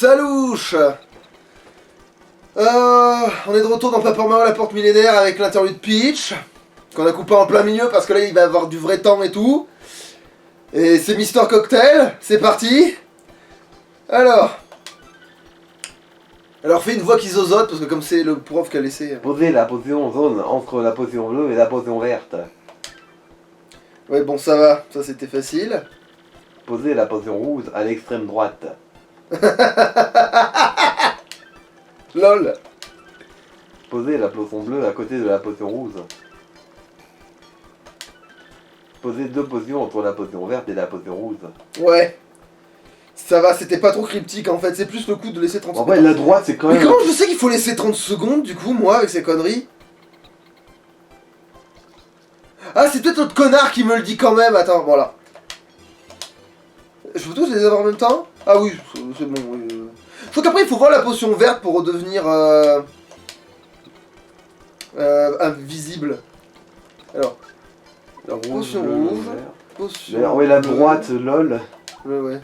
Salouche. On est de retour dans Paper Mario la porte millénaire avec l'interlude Peach, qu'on a coupé en plein milieu parce que là il va y avoir du vrai temps et tout. Et c'est Mister Cocktail, c'est parti. Alors fais une voix qui zozote parce que comme c'est le prof qui a laissé... Posez la potion jaune entre la potion bleue et la potion verte. Ouais bon ça va, ça c'était facile. Posez la potion rouge à l'extrême droite. LOL. Posez la potion bleue à côté de la potion rouge. Posez deux potions entre la potion verte et la potion rouge. Ouais. Ça va, c'était pas trop cryptique en fait, c'est plus le coup de laisser 30 En secondes. fait, la droite c'est quand Mais même... comment je sais qu'il faut laisser 30 secondes du coup, moi, avec ces conneries? Ah, c'est peut-être l'autre connard qui me le dit quand même, attends, voilà. Je peux tous les avoir en même temps? Ah oui, c'est bon, oui. Faut qu'après il faut voir la potion verte pour redevenir invisible. Alors, potion bleu, rouge, vert. potion... Mais ouais, la bleue. droite, lol. Ouais.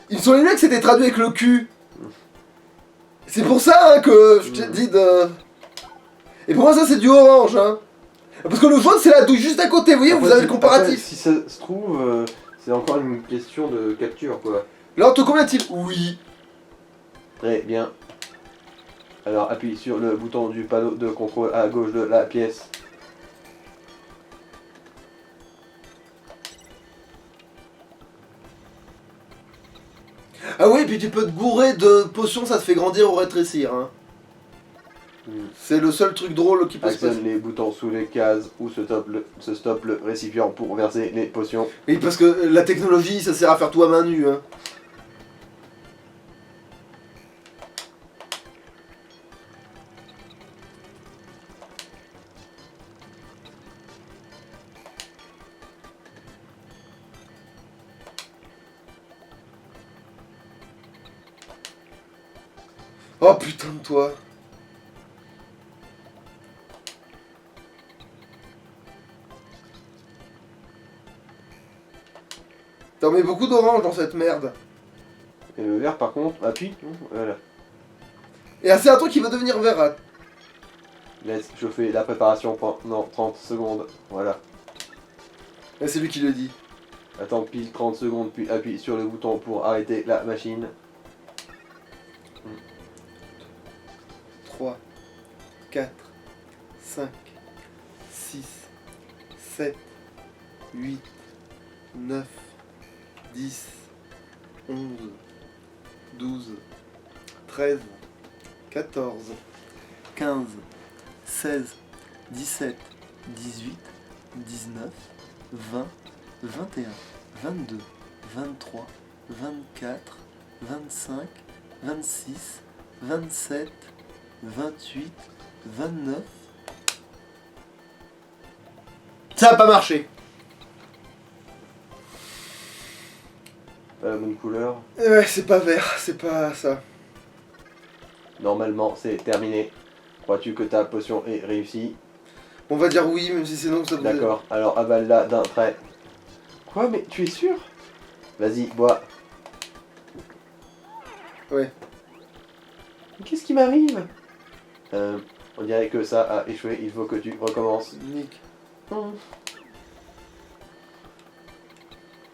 Il me semblait bien que c'était traduit avec le cul. C'est pour ça hein, que je t'ai dit de... Et pour moi ça c'est du orange hein. Parce que le jaune c'est la douille juste à côté, vous voyez, vous avez le comparatif. Après, si ça se trouve, c'est encore une question de capture quoi. Là on te combien-t-il? Oui. Très bien. Alors appuie sur le bouton du panneau de contrôle à gauche de la pièce. Ah oui, puis tu peux te gourer de potions, ça te fait grandir ou rétrécir hein. C'est le seul truc drôle qui peut se Actionne passer. les boutons sous les cases où se stoppe le récipient pour verser les potions. Oui, parce que la technologie ça sert à faire tout à main nue hein. Oh putain de toi. T'en mets beaucoup d'orange dans cette merde. Et le vert par contre, appuie, voilà. Et c'est un truc qui va devenir vert. Hein. Laisse chauffer la préparation pendant 30 secondes, voilà. Et c'est lui qui le dit. Attends pile 30 secondes puis appuie sur le bouton pour arrêter la machine. 3, 4, 5, 6, 7, 8, 9, 10, 11, 12, 13, 14, 15, 16, 17, 18, 19, 20, 21, 22, 23, 24, 25, 26, 27, 28, 29... Ça a pas marché. Pas la bonne couleur. Ouais, c'est pas vert, c'est pas ça. Normalement c'est terminé. Crois-tu que ta potion est réussie? On va dire oui, même si c'est non, ça vous... D'accord, alors avale-la d'un trait. Quoi, mais tu es sûr? Vas-y, bois. Ouais. Mais qu'est-ce qui m'arrive? On dirait que ça a échoué, il faut que tu recommences. Nick.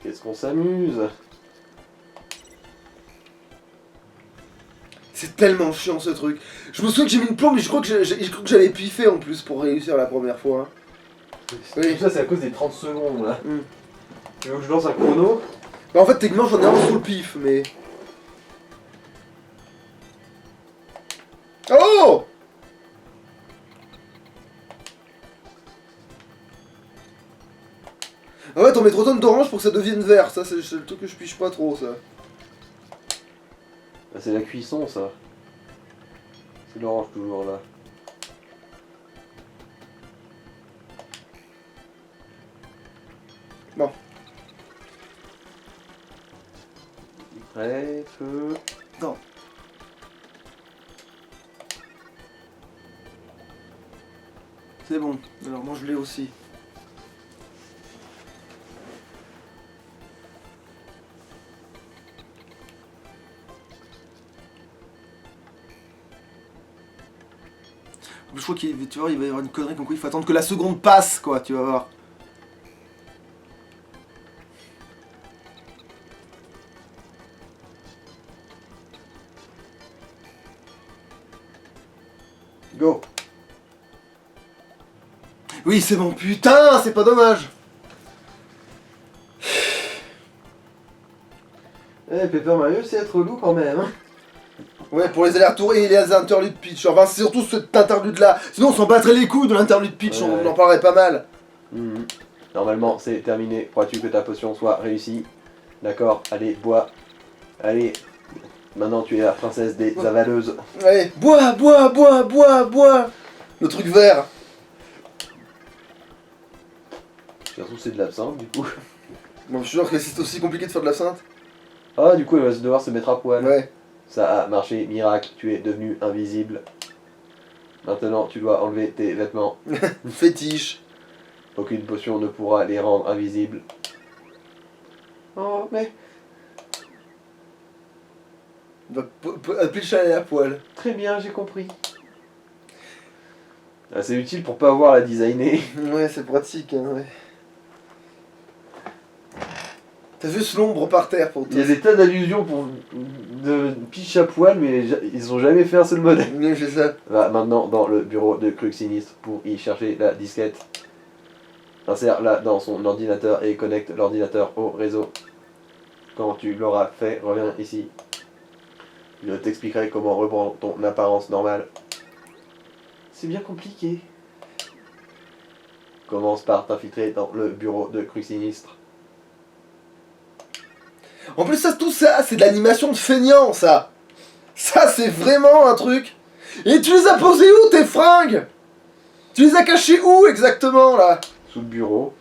Qu'est-ce qu'on s'amuse? C'est tellement chiant ce truc. Je me souviens que j'ai mis une plombe, mais je crois que j'avais piffé en plus pour réussir la première fois. Oui. Tout ça c'est à cause des 30 secondes là. Tu veux que je lance un chrono? Bah en fait techniquement j'en ai un sous le pif, mais... Oh! En fait on met trop de d'orange pour que ça devienne vert, ça c'est le truc que je piche pas trop ça. Bah, c'est la cuisson ça. C'est l'orange toujours là. Bon. Prêt, feu. Non. C'est bon, alors mange-les aussi. Je crois qu'il tu vois, il va y avoir une connerie comme quoi il faut attendre que la seconde passe, quoi, tu vas voir. Go. Oui, c'est bon, putain, c'est pas dommage. Eh, Paper Mario, c'est être relou quand même. Hein. Ouais, pour les allers-retours et les interludes pitch. Enfin, c'est surtout cet interlude-là. Sinon, on s'en battrait les couilles de l'interlude pitch, Ouais, on en parlerait pas mal. Mhm. Normalement, c'est terminé. Crois-tu que ta potion soit réussie? D'accord, allez, bois. Allez. Maintenant, tu es la princesse des avaleuses. Allez, bois, bois, bois, bois, bois. Le truc vert. Surtout, c'est de l'absinthe, du coup. Bon, je suis sûr que c'est aussi compliqué de faire de l'absinthe. Ah, du coup, elle va devoir se mettre à poil. Ouais. Ça a marché, miracle, tu es devenu invisible. Maintenant, tu dois enlever tes vêtements. Fétiche. Aucune potion ne pourra les rendre invisibles. Oh, mais Va appeler le chalet à poil. très bien, j'ai compris. Ah, c'est utile pour pas avoir la designer. Ouais, c'est pratique, hein, ouais. T'as vu ce l'ombre par terre pour Il y a toi. des tas d'allusions pour de pitch à poil, mais ils ont jamais fait un seul modèle. Oui, c'est ça. Va maintenant dans le bureau de Crux Sinistre pour y chercher la disquette. Insère-la dans son ordinateur et connecte l'ordinateur au réseau. Quand tu l'auras fait, reviens ici. Je t'expliquerai comment reprendre ton apparence normale. C'est bien compliqué. Commence par t'infiltrer dans le bureau de Crux Sinistre. En plus, ça, tout ça, c'est de l'animation de feignant, ça. Ça, c'est vraiment un truc. Et tu les as posées où, tes fringues? Tu les as cachées où, exactement, là? Sous le bureau.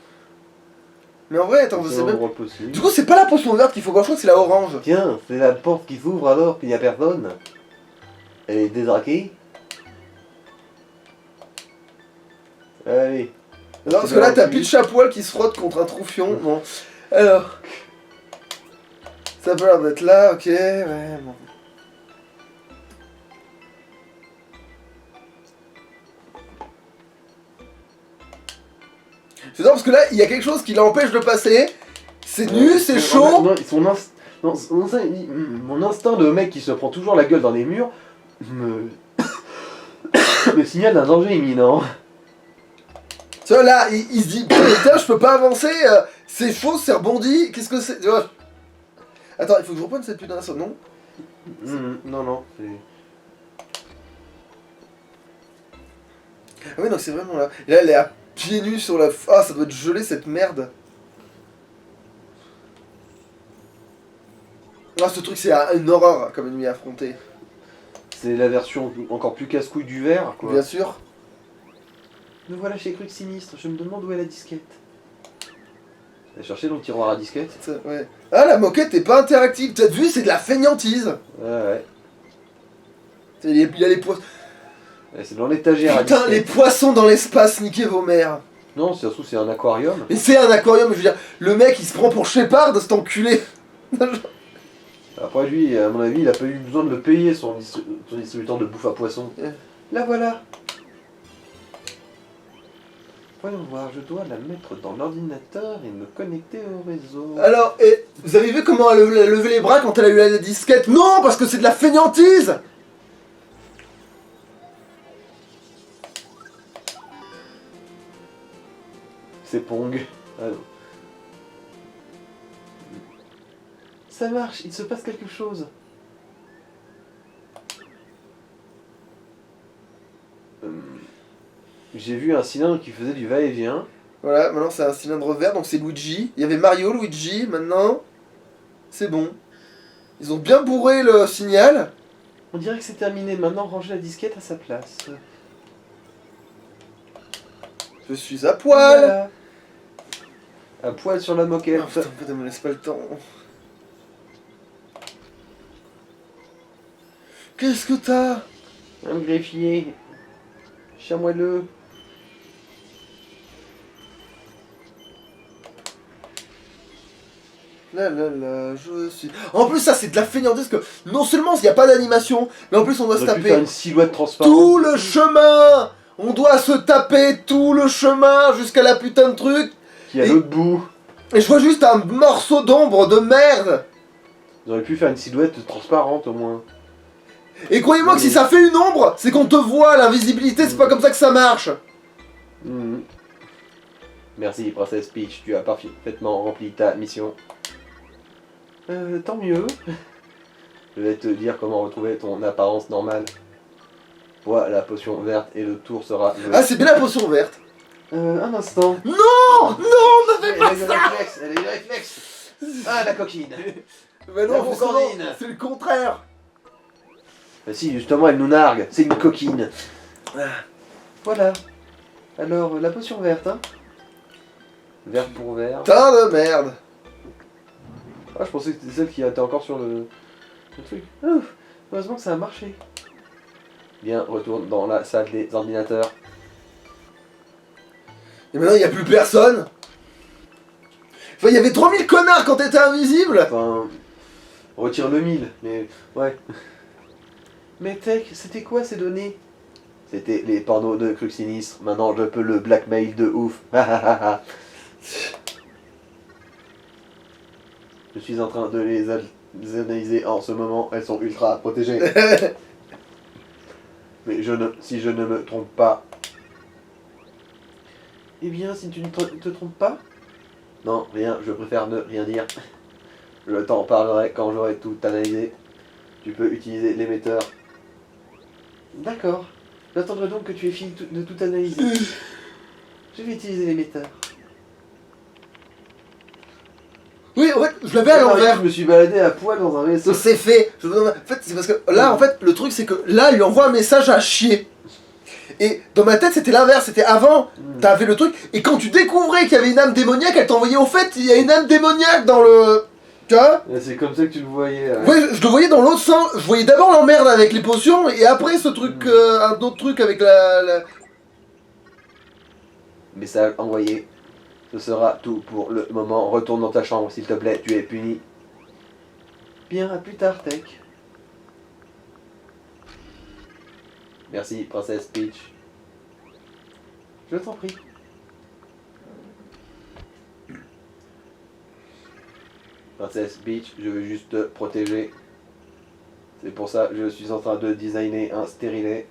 Mais en vrai, attends, je C'est sais même... l'endroit possible. Du coup, c'est pas la potion verte qu'il faut qu'on choisisse, c'est la orange. Tiens, c'est la porte qui s'ouvre alors qu'il n'y a personne. Elle est détraquée. Allez. Non, parce que là, t'as Pitch à poil qui se frotte contre un troufion. Bon. Alors... Ça a pas l'air d'être là, ok, ouais, bon. C'est ça parce que là, il y a quelque chose qui l'empêche de passer. C'est nu, c'est chaud. Non, mon instinct de mec qui se prend toujours la gueule dans les murs me, me signale d'un danger imminent. Tu vois, là, il se dit, putain, je peux pas avancer, c'est faux, c'est rebondi, qu'est-ce que c'est? Tu vois. Attends, il faut que je reprenne cette putain de non? Non, c'est... Ah oui, donc c'est vraiment là. Et là, elle est à pieds nus sur la... Ah, ça doit être gelé, cette merde. Ah, ce truc, c'est une horreur comme ennemi à affronter. C'est la version encore plus casse-couille du verre, quoi. Bien sûr. Me voilà chez Crux Sinistre, je me demande où est la disquette. J'ai cherché dans le tiroir à disquette. Ça, ouais. Ah, la moquette est pas interactive, t'as vu, c'est de la feignantise. Ouais. Il y a les poissons... Et c'est dans l'étagère à Putain, disquette. les poissons dans l'espace, niquez vos mères. Non, surtout c'est un aquarium. Mais c'est un aquarium, je veux dire, le mec il se prend pour Shepard, cet enculé. Après lui, à mon avis, il a pas eu besoin de le payer son distributeur de bouffe à poisson. La voilà. Voyons voir, je dois la mettre dans l'ordinateur et me connecter au réseau. Alors, et vous avez vu comment elle a levé les bras quand elle a eu la disquette? Non, parce que c'est de la feignantise. C'est Pong. Ah non. Ça marche, il se passe quelque chose. J'ai vu un cylindre qui faisait du va-et-vient. Voilà, maintenant c'est un cylindre vert, donc c'est Luigi. Il y avait Mario, Luigi, maintenant c'est bon. Ils ont bien bourré le signal. On dirait que c'est terminé, maintenant ranger la disquette à sa place. Je suis à poil. Voilà. À poil sur la moquette. Oh, putain, me laisse pas le temps. Qu'est-ce que t'as? Un greffier. Chamois-le. Là, je suis... En plus, ça, c'est de la feignantise que non seulement il n'y a pas d'animation, mais en plus, on doit se On aurait pu taper faire une silhouette transparente. tout le chemin On doit se taper tout le chemin jusqu'à la putain de truc. Qui est à l'autre bout. Et je vois juste un morceau d'ombre de merde. Ils auraient pu faire une silhouette transparente au moins. Et croyez-moi que si ça fait une ombre, c'est qu'on te voit, l'invisibilité, c'est pas comme ça que ça marche. Mhm. Merci, Princesse Peach, tu as parfaitement rempli ta mission. Tant mieux. Je vais te dire comment retrouver ton apparence normale. Bois la potion verte et le tour sera... Ah, c'est bien la potion verte. Un instant. Non, non, ne fais Elle pas a eu le ça. réflexe, elle a eu le réflexe. Ah, la coquine. Mais non, La justement, concordine. c'est le contraire. Bah si, justement, elle nous nargue. C'est une coquine. Voilà. Alors, la potion verte, hein. Vert pour vert. Putain de merde. Ah, je pensais que c'était celle qui était encore sur le truc. Ouf, heureusement que ça a marché. Bien, retourne dans la salle des ordinateurs. Et maintenant, il n'y a plus personne. Enfin, il y avait 3000 connards quand t'étais invisible. Enfin, retire le 1000, mais ouais. Mais Tech, c'était quoi ces données? C'était les pornos de Crux Sinistre. Maintenant, je peux le blackmail de ouf. Je suis en train de les analyser en ce moment. Elles sont ultra protégées. Mais si je ne me trompe pas... Eh bien, si tu ne te trompes pas... Non, rien, je préfère ne rien dire. Je t'en parlerai quand j'aurai tout analysé. Tu peux utiliser l'émetteur. D'accord. J'attendrai donc que tu aies fini de tout analyser. Je vais utiliser l'émetteur. Oui, en fait, je l'avais à l'envers. Je me suis baladé à poil dans un vaisseau. C'est fait. En fait, c'est parce que là, en fait, le truc, c'est que là, il lui envoie un message à chier. Et dans ma tête, c'était l'inverse. C'était avant, t'avais le truc. Et quand tu découvrais qu'il y avait une âme démoniaque, elle t'envoyait au fait, il y a une âme démoniaque dans le. Tu vois? C'est comme ça que tu le voyais. Ouais, je le voyais dans l'autre sens. Je voyais d'abord l'emmerde avec les potions, et après ce truc, un autre truc avec la... Message envoyé. Ce sera tout pour le moment. Retourne dans ta chambre, s'il te plaît. Tu es puni. Bien, à plus tard, Tech. Merci, Princesse Peach. Je t'en prie. Princesse Peach, je veux juste te protéger. C'est pour ça que je suis en train de designer un stérilet.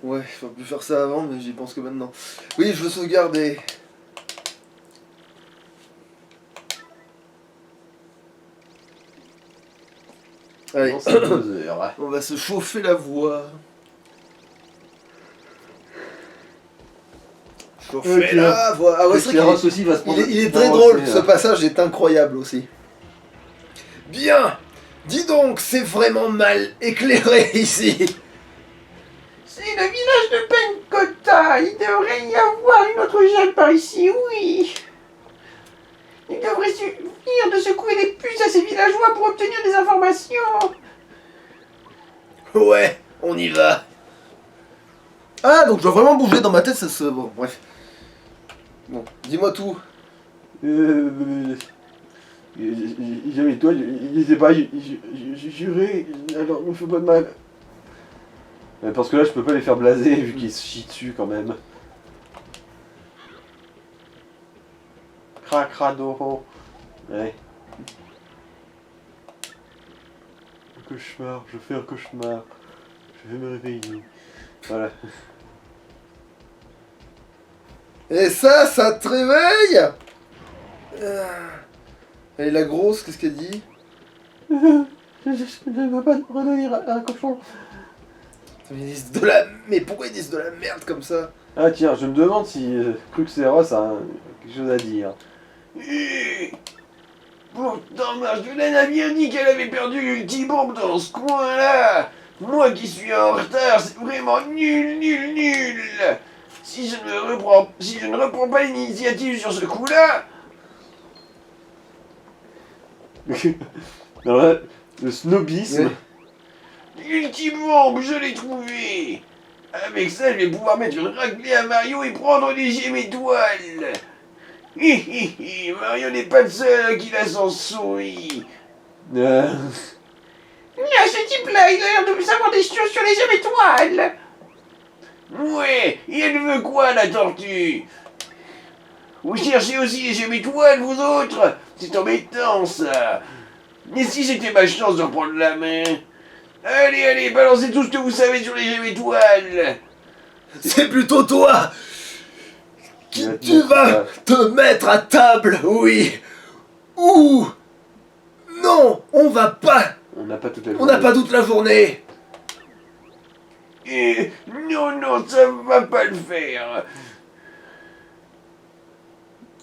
Ouais, il faut plus faire ça avant, mais j'y pense que maintenant. Oui, je veux sauvegarder. Allez, Dans ces 2 heures. on va se chauffer la voix. Chauffer Ok. la voix. Ah ouais, c'est vrai qu'il aussi va se prendre. il est très drôle, ce passage est incroyable aussi. Bien. Dis donc, c'est vraiment mal éclairé ici. C'est le village de Penkota. Il devrait y avoir une autre gemme par ici, oui. Il devrait suffire de secouer des puces à ces villageois pour obtenir des informations. Ouais, on y va. Ah, donc je dois vraiment bouger dans ma tête, ça se... Bon, bref. Bon, dis-moi tout. Jamais toi, je sais pas, j'ai juré, alors me fais pas de mal. Parce que là, je peux pas les faire blaser vu qu'ils se chient dessus quand même. Cracradoro. Ouais. Un cauchemar, je fais un cauchemar. Je vais me réveiller. Voilà. Et ça te réveille. Elle est la grosse, qu'est-ce qu'elle dit? Je ne veux pas redevenir un cochon. Mais pourquoi ils disent de la merde comme ça? Ah tiens, je me demande si Cruxeros a quelque chose à dire. Pourtant, Marjolaine a bien dit qu'elle avait perdu l'ultibombe dans ce coin-là. Moi qui suis en retard, c'est vraiment nul. Si je ne reprends pas l'initiative sur ce coup-là... Alors là, le snobisme. L'ultibombe, je l'ai trouvé. Avec ça, je vais pouvoir mettre une raclée à Mario et prendre des gemmes étoiles. Mario n'est pas le seul qui la sens souris. Ah, ce type-là, il a l'air de savoir des choses sur les étoiles. Ouais, et elle veut quoi, la tortue? Vous cherchez aussi les étoiles, vous autres? C'est embêtant, ça. Mais si c'était ma chance de reprendre la main. Allez, allez, balancez tout ce que vous savez sur les étoiles. C'est plutôt toi qui Ouais, tu vas te mettre à table, oui. Ou non, on va pas. On n'a pas toute la On n'a pas toute la journée. Non, non, ça va pas le faire.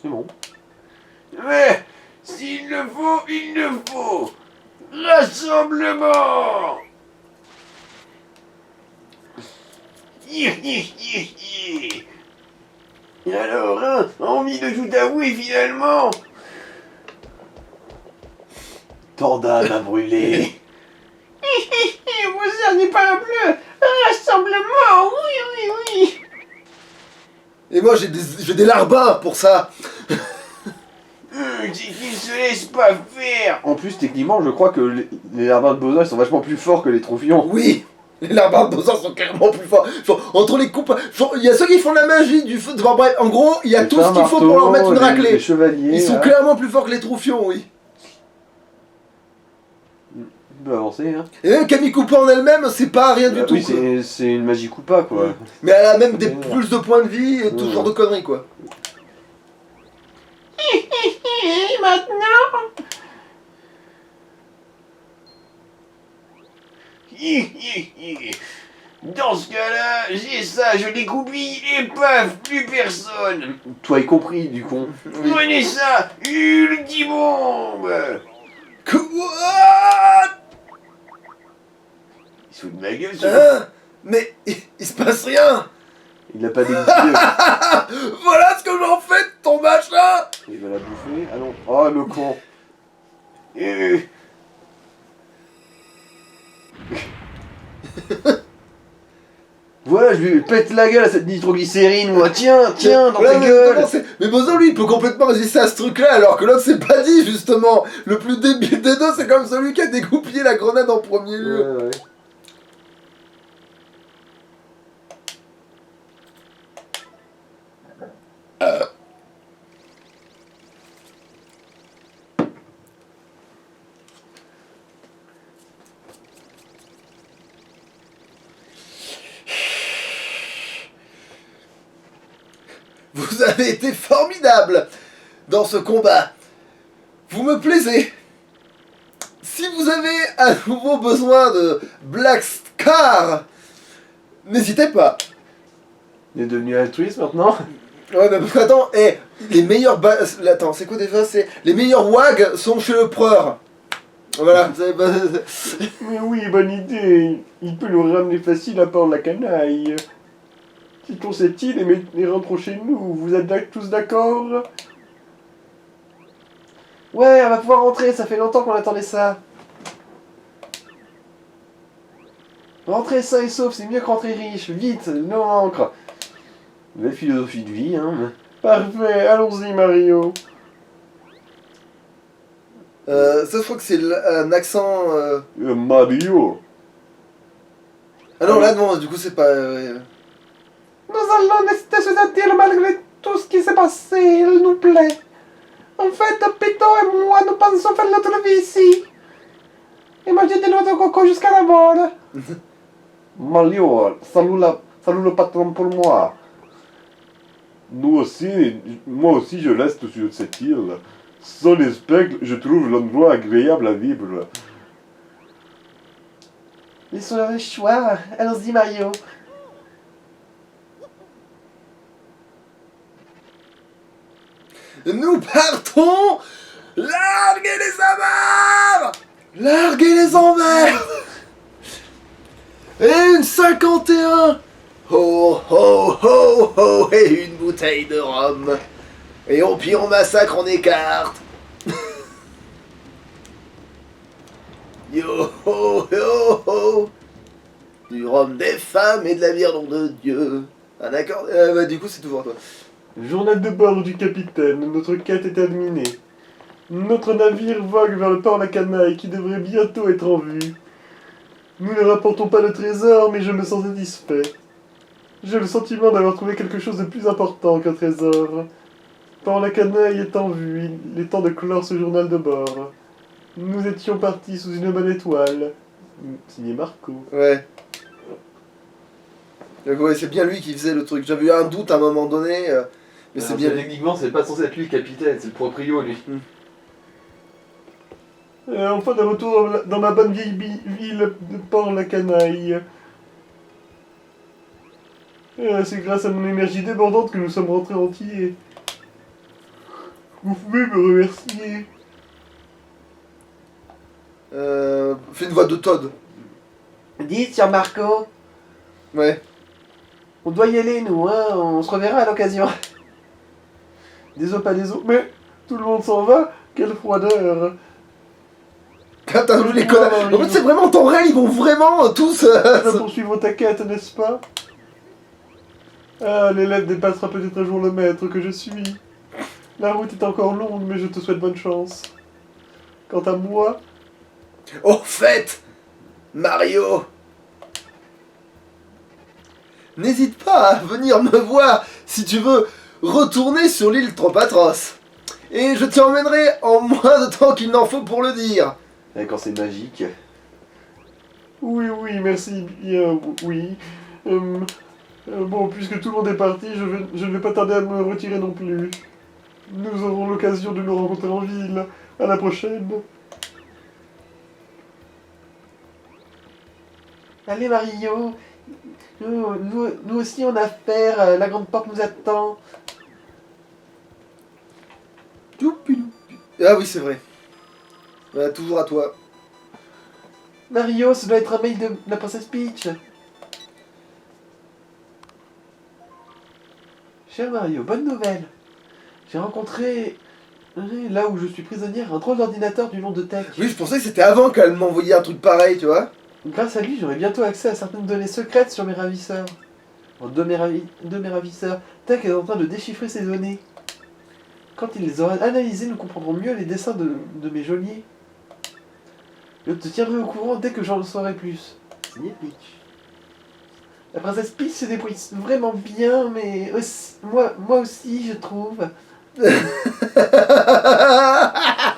C'est bon. Mais s'il le faut, il le faut. Rassemblement. Et alors, hein, envie de tout avouer finalement. Torda m'a brûlé. Vous cerniez pas un bleu. Rassemblement, oui, oui, oui. Et moi j'ai des larbins pour ça. C'est qu'il se laisse pas faire. En plus, techniquement, je crois que les larbins de Bowser ils sont vachement plus forts que les troufions. Oui, les larbins de Bowser sont carrément plus forts. Entre les coupes, il y a ceux qui font la magie du feu. Enfin, bref, en gros, il y a tout ce qu'il faut pour leur mettre une Les raclée. chevaliers. Ils sont là. clairement plus forts que les troufions, oui. On peut avancer, hein. Et même Camille Cooper en elle-même, c'est pas rien du tout. Oui, quoi. c'est une magie Koopa, quoi. Ouais. Mais elle a même des Ouais. plus de points de vie et tout ce genre de conneries, quoi. Et maintenant. Dans ce cas-là, j'ai ça, je découpille et paf, plus personne. Toi y compris, du con. Oui. Prenez ça, ultimombe. Quoi? Il se fout de ma gueule, ce Hein? Mais il se passe rien. Il l'a pas dégoûté. Voilà ce que j'en fais de ton machin. Il va la bouffer. Ah non. Oh, le con. Voilà, je lui pète la gueule à cette nitroglycérine, moi. Tiens, tiens, dans Voilà, ta mais gueule. comment c'est- Mais Bozo, lui, il peut complètement résister à ce truc-là, alors que l'autre, c'est pas dit, justement. Le plus débile des deux, c'est comme celui qui a dégoupillé la grenade en premier lieu. Ouais, ouais. Vous avez été formidable dans ce combat. Vous me plaisez. Si vous avez à nouveau besoin de Black Scar, n'hésitez pas. Il est devenu altruiste maintenant. Ouais, mais parce que attends, les meilleurs attends, c'est quoi déjà? C'est les meilleurs WAG sont chez le preur. Voilà. Mais oui, bonne idée. Il peut nous ramener facile à part la canaille. Quittons cette île et rentrons chez nous. Vous êtes tous d'accord? Ouais, on va pouvoir rentrer. Ça fait longtemps qu'on attendait ça. Rentrer sain et sauf, c'est mieux que rentrer riche. Vite, nos encre. Belle philosophie de vie, hein. Parfait, allons-y, Mario. Ça, je crois que c'est un accent. Mario. Ah non, là, non, du coup, c'est pas. Nous allons rester se sentir malgré tout ce qui s'est passé, il nous plaît. En fait, Pito et moi, nous pensons faire notre vie ici. Et manger de notre coco jusqu'à la mort. Mario, salut le patron pour moi. Moi aussi je reste sur cette île. Sans les spectres, je trouve l'endroit agréable à vivre. Laissons le choix. Allons-y, Mario. Nous partons. Larguez les amarres. Larguez les emmerdes. Et une 51. Ho ho ho ho. Et une bouteille de rhum. Et au pire on massacre, on écarte. Yo ho ho ho. Du rhum, des femmes et de la bière, nom de Dieu. Un accord. Bah, du coup c'est toujours à toi. Journal de bord du capitaine, notre quête est terminée. Notre navire vogue vers le port La Canaille qui devrait bientôt être en vue. Nous ne rapportons pas le trésor, mais je me sens satisfait. J'ai le sentiment d'avoir trouvé quelque chose de plus important qu'un trésor. Quand la canaille est en vue, il est temps de clore ce journal de bord. Nous étions partis sous une bonne étoile. Signé Marco. Ouais. Donc, ouais, c'est bien lui qui faisait le truc. J'avais eu un doute à un moment donné, mais c'est bien lui. Techniquement, c'est pas censé être lui le capitaine, c'est le proprio, lui. Enfin de retour dans ma bonne vieille ville de Port-la-Canaille. C'est grâce à mon énergie débordante que nous sommes rentrés entiers. Vous pouvez me remercier. Fais une voix de Todd. Dites, Sir Marco, Ouais. on doit y aller, nous, hein, on se reverra à l'occasion. Désolé, pas désolé, mais tout le monde s'en va. Quelle froideur. T'as vu les connards. En fait, c'est vraiment en temps réel, ils vont vraiment tous. Tu vas poursuivre ta quête, n'est-ce pas? Ah, l'élève dépassera peut-être un jour le maître que je suis. La route est encore longue, mais je te souhaite bonne chance. Quant à moi, Au fait, Mario, n'hésite pas à venir me voir si tu veux retourner sur l'île Tropatros. Et je t'y emmènerai en moins de temps qu'il n'en faut pour le dire. Et quand c'est magique. oui, merci bien, oui. Bon, puisque tout le monde est parti, je ne vais pas tarder à me retirer non plus. Nous aurons l'occasion de nous rencontrer en ville. À la prochaine. Allez, Mario, nous aussi on a affaire, la grande porte nous attend. Ah oui, c'est vrai. Toujours à toi. Mario, ça doit être un mail de la princesse Peach. Cher Mario, bonne nouvelle. J'ai rencontré, là où je suis prisonnière, un drôle d'ordinateur du nom de Tech. Oui, je pensais que c'était avant qu'elle m'envoyait un truc pareil, tu vois. Grâce à lui, j'aurai bientôt accès à certaines données secrètes sur mes ravisseurs. De mes ravisseurs, Tech est en train de déchiffrer ces données. Quand il les aura analysées, nous comprendrons mieux les dessins de mes geôliers. Je te tiendrai au courant dès que j'en saurai plus. Signé Peach. La princesse Peach se débrouille vraiment bien, mais moi aussi, je trouve. Ouais,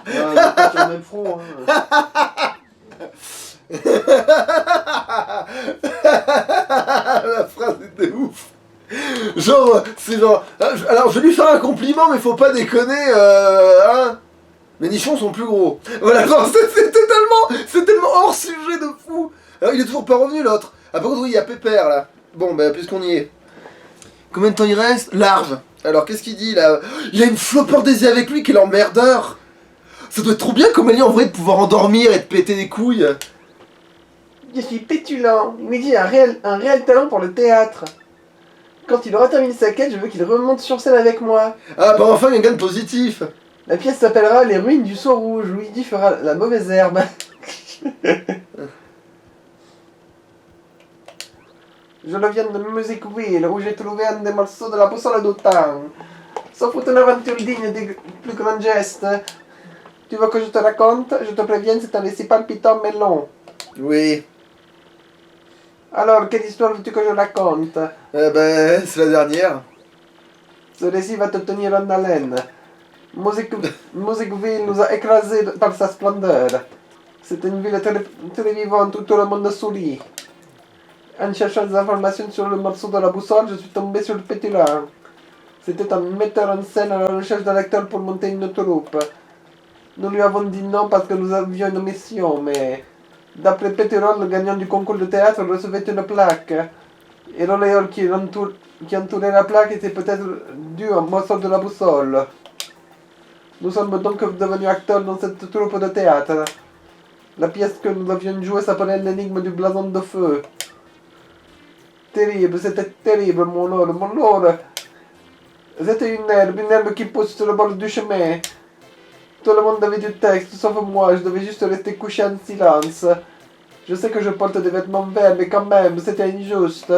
on est pas sur le même front, hein. La phrase était ouf. Genre, c'est genre. Alors, je vais lui faire un compliment, mais faut pas déconner, hein. Mes nichons sont plus gros. Voilà, genre, c'est tellement hors sujet de fou. Alors, il est toujours pas revenu, l'autre. Ah, par contre, oui, il y a Pépère, là. Bon, bah, puisqu'on y est. Combien de temps il reste? Large. Alors, qu'est-ce qu'il dit, là? Il a une flopper désir avec lui, quel emmerdeur. Ça doit être trop bien, comme Amélie, en vrai, de pouvoir endormir et de péter des couilles. Je suis pétulant. Il me dit un réel talent pour le théâtre. Quand il aura terminé sa quête, je veux qu'il remonte sur scène avec moi. Ah, bah, enfin, il y a un gain de positif. La pièce s'appellera Les ruines du saut rouge. Luigi fera la mauvaise herbe. Je reviens de Musicville, où j'ai trouvé un des morceaux de la boussole d'Autan. Sauf une aventure digne des plus grands gestes. Tu veux que je te raconte? Je te préviens, c'est un récit palpitant mais long. Oui. Alors, quelle histoire veux-tu que je raconte? Ben, c'est la dernière. Ce récit va te tenir en haleine. Musicville nous a écrasés par sa splendeur. C'est une ville très vivante où tout le monde sourit. En cherchant des informations sur le morceau de la boussole, je suis tombé sur le pétulant. C'était un metteur en scène à la recherche d'un acteur pour monter une troupe. Nous lui avons dit non parce que nous avions une mission, mais d'après Pétulant, le gagnant du concours de théâtre recevait une plaque. Et l'auréole qui entourait la plaque était peut-être due au morceau de la boussole. Nous sommes donc devenus acteurs dans cette troupe de théâtre. La pièce que nous avions jouée s'appelait L'énigme du blason de feu. Terrible, c'était terrible, mon lord. C'était une herbe qui pousse sur le bord du chemin. Tout le monde avait du texte, sauf moi, je devais juste rester couché en silence. Je sais que je porte des vêtements verts, mais quand même, c'était injuste.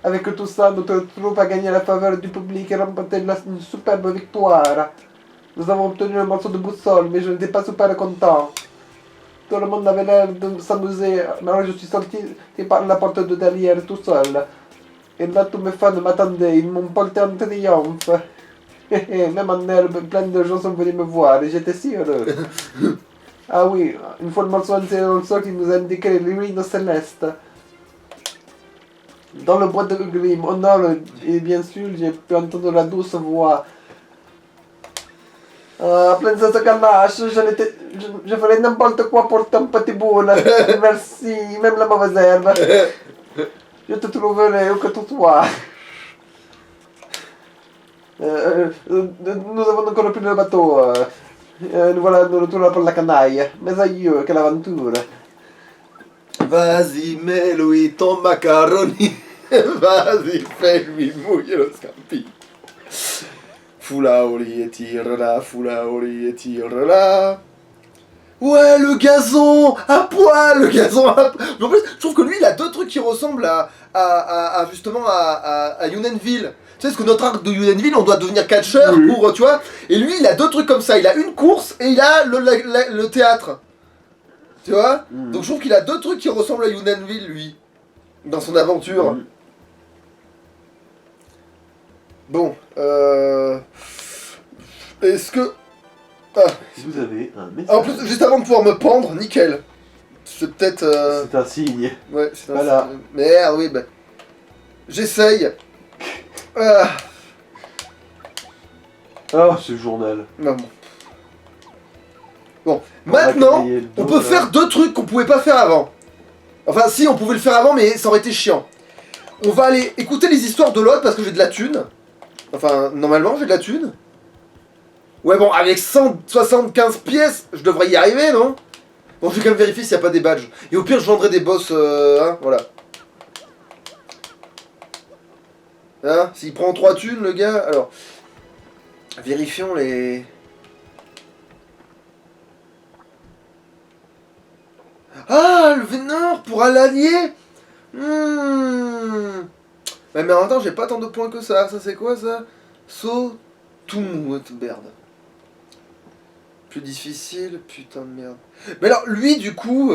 Avec tout ça, notre troupe a gagné la faveur du public et remporté une superbe victoire. Nous avons obtenu un morceau de boussole, mais je n'étais pas super content. Tout le monde avait l'air de s'amuser. Alors je suis sorti par la porte de derrière tout seul. Et là, tous mes fans m'attendaient, ils m'ont porté en triomphe. Même en herbe, plein de gens sont venus me voir et j'étais si heureux. Ah oui, une fois le morceau inséré dans le sol, il nous a indiqué l'urine céleste. Dans le bois de Grim, au nord, et bien sûr, j'ai pu entendre la douce voix. Ah, princesse Ganache, je ferais n'importe quoi pour ton petit boule. Merci, même la mauvaise herbe. Je te trouverai où que tu sois. Nous avons encore plus le bateau. Nous voilà de retour pour la canaille. Mais adieu, quelle aventure. Vas-y, mets-lui ton macaroni. Vas-y, fais-lui mouiller le scampi. Foulaoli et tire-la, foulaoli et tire-la. Ouais, le gazon à poil, le gazon à poil. Mais en plus, je trouve que lui, il a deux trucs qui ressemblent justement à Unenville. Tu sais, parce que notre arc de Unenville, on doit devenir catcheur pour, tu vois. Et lui, il a deux trucs comme ça. Il a une course et il a le théâtre. Tu vois. Donc je trouve qu'il a deux trucs qui ressemblent à Unenville, lui. Dans son aventure. Bon, est-ce que... Ah. Vous avez un message. En plus, juste avant de pouvoir me pendre, nickel. C'est peut-être... C'est un signe. Ouais, c'est un Voilà. Merde, oui, bah... J'essaye. Ah. Ah, ce journal. Non, bon, maintenant, crier le on dos, peut là. faire deux trucs qu'on pouvait pas faire avant. Enfin, si, on pouvait le faire avant, mais ça aurait été chiant. On va aller écouter les histoires de l'autre parce que j'ai de la thune. Enfin, normalement, j'ai de la thune. Ouais, bon, avec 175 pièces, je devrais y arriver, non? Bon, je vais quand même vérifier s'il n'y a pas des badges. Et au pire, je vendrai des boss, hein, voilà. Hein, s'il prend 3 thunes, le gars, alors... Vérifions les... Ah, le vénard pour Alanier. Ouais, mais en même temps, j'ai pas tant de points que ça. Ça, c'est quoi, ça? So... Tout merde. Plus difficile, putain de merde. Mais alors, lui, du coup...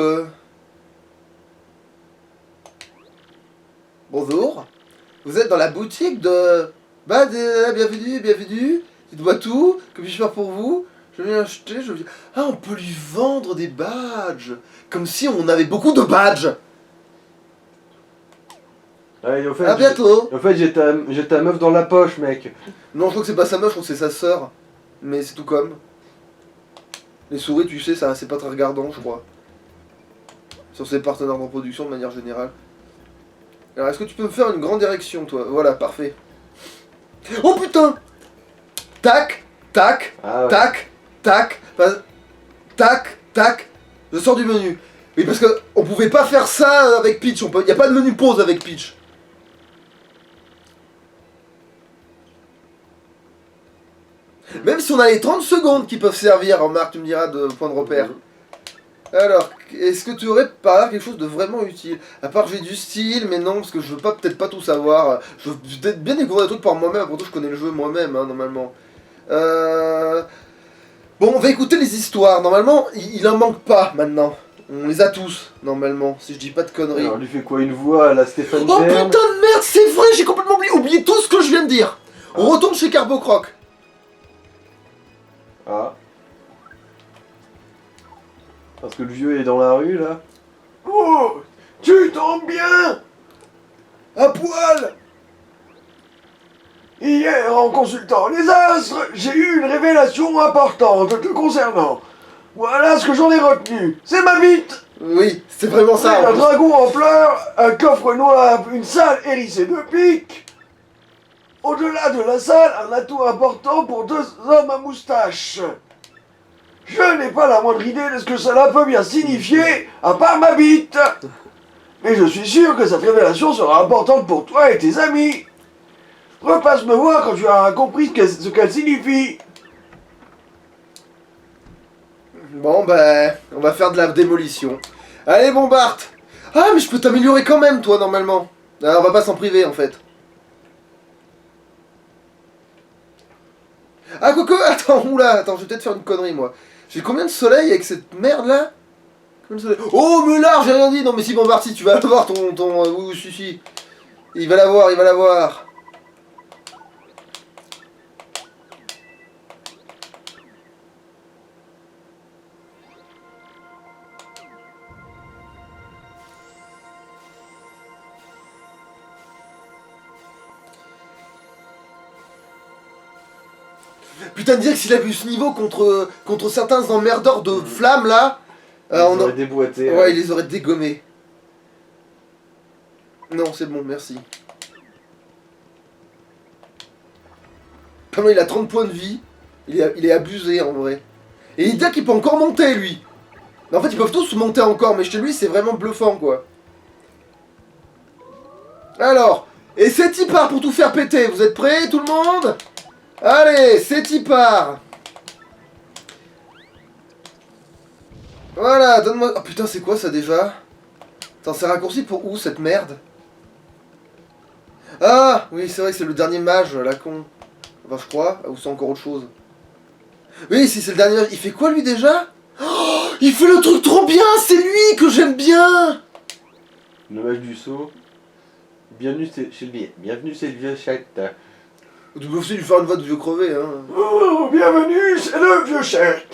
Bonjour. Vous êtes dans la boutique de... bienvenue, bienvenue. Dites-moi tout. Que puis-je faire pour vous? Je viens acheter, Ah, on peut lui vendre des badges. Comme si on avait beaucoup de badges. Ouais, en fait, À bientôt. j'ai ta meuf dans la poche, mec. Non, je crois que c'est pas sa meuf, je crois que c'est sa sœur. Mais c'est tout comme. Les souris, tu sais, ça c'est pas très regardant, je crois. Sur ses partenaires de production de manière générale. Alors, est-ce que tu peux me faire une grande érection, toi? Voilà, parfait. Oh putain! Tac, tac, Ah ouais. tac, tac, tac, tac. Je sors du menu. Oui, parce que on pouvait pas faire ça avec Peach. Y a pas de menu pause avec Peach. Même si on a les 30 secondes qui peuvent servir, remarque, tu me diras, de point de repère. Alors, est-ce que tu aurais par là quelque chose de vraiment utile? À part j'ai du style, mais non, parce que je veux pas peut-être pas tout savoir. Je veux peut-être bien découvrir des trucs par moi-même, pourtant je connais le jeu moi-même, hein, normalement. Bon, on va écouter les histoires. Normalement, il en manque pas, maintenant. On les a tous, normalement, si je dis pas de conneries. Alors, on lui fait quoi, une voix à la Stéphane Oh Bern putain de merde, c'est vrai, j'ai complètement oublié tout ce que je viens de dire. On retourne chez Carbocroc. Ah. Parce que le vieux est dans la rue, là. Oh, tu tombes bien. À poil. Hier, en consultant les astres, j'ai eu une révélation importante te concernant. Voilà ce que j'en ai retenu. C'est ma bite. Oui, c'est vraiment C'est ça. un dragon en pleurs, un coffre noir, une salle hérissée de piques. Au-delà de la salle, un atout important pour 2 hommes à moustache. Je n'ai pas la moindre idée de ce que cela peut bien signifier, à part ma bite. Mais je suis sûr que cette révélation sera importante pour toi et tes amis. Repasse me voir quand tu auras compris ce qu'elle signifie. Bon, bah, on va faire de la démolition. Allez, bon Bart. Ah, mais je peux t'améliorer quand même, toi, normalement. Ah, on va pas s'en priver, en fait. Ah, Coco, attends, oula, attends, je vais peut-être faire une connerie, moi. J'ai combien de soleil avec cette merde, là? Oh, mais là, j'ai rien dit. Non, mais si, bon, Barty, tu vas l'avoir ton. Oui, si. Il va l'avoir. Putain, de dire que s'il a vu ce niveau contre certains emmerdeurs de flammes là, On aurait déboîté. ouais, il les aurait dégommés. Non, c'est bon, merci. Pardon, il a 30 points de vie. Il est abusé en vrai. Et il dit qu'il peut encore monter lui. Mais en fait, ils peuvent tous monter encore, mais chez lui, c'est vraiment bluffant quoi. Alors, et c'est y part pour tout faire péter. Vous êtes prêts, tout le monde? Allez, c'est y part. Voilà, donne-moi... Oh putain, c'est quoi ça déjà? Attends, c'est raccourci pour où cette merde? Ah, oui, c'est vrai que c'est le dernier mage, la con. Enfin, je crois, ou c'est encore autre chose. Oui, si c'est le dernier mage. Il fait quoi lui déjà? Oh, il fait le truc trop bien, c'est lui que j'aime bien. Le mage du saut. Bienvenue c'est le vieux chat. Tu peux aussi lui faire une voix de vieux crevé, hein. Oh, bienvenue, c'est le vieux chef.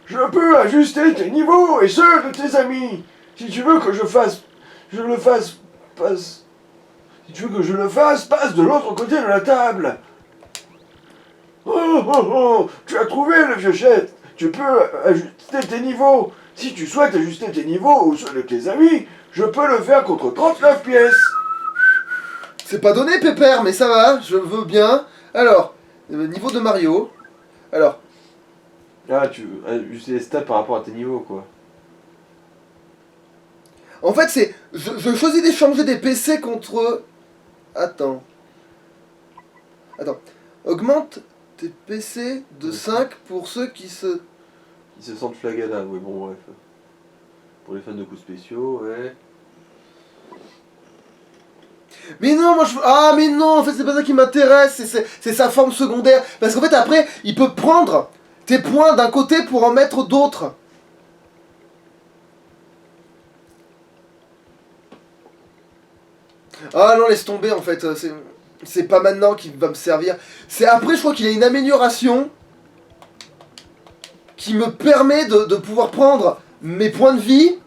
Je peux ajuster tes niveaux et ceux de tes amis. Si tu veux que je le fasse, passe. Si tu veux que je le fasse, passe de l'autre côté de la table. Oh, tu as trouvé le vieux chef. Tu peux ajuster tes niveaux. Si tu souhaites ajuster tes niveaux ou ceux de tes amis, je peux le faire contre 39 pièces. C'est pas donné, Pépère, mais ça va, je veux bien. Alors, niveau de Mario. Alors, Ah, tu ajuster les stats par rapport à tes niveaux, quoi. en fait, c'est... Je choisis d'échanger des PC contre... Attends. Augmente tes PC de 5 pour ceux qui se... Ils se sentent flagada, ouais, bon, bref. Pour les fans de coups spéciaux, ouais. Mais non, moi je... Ah, mais non, en fait, c'est pas ça qui m'intéresse, c'est sa forme secondaire. Parce qu'en fait, après, il peut prendre tes points d'un côté pour en mettre d'autres. Ah non, laisse tomber, en fait, c'est pas maintenant qu'il va me servir. C'est après, je crois qu'il y a une amélioration qui me permet de pouvoir prendre mes points de vie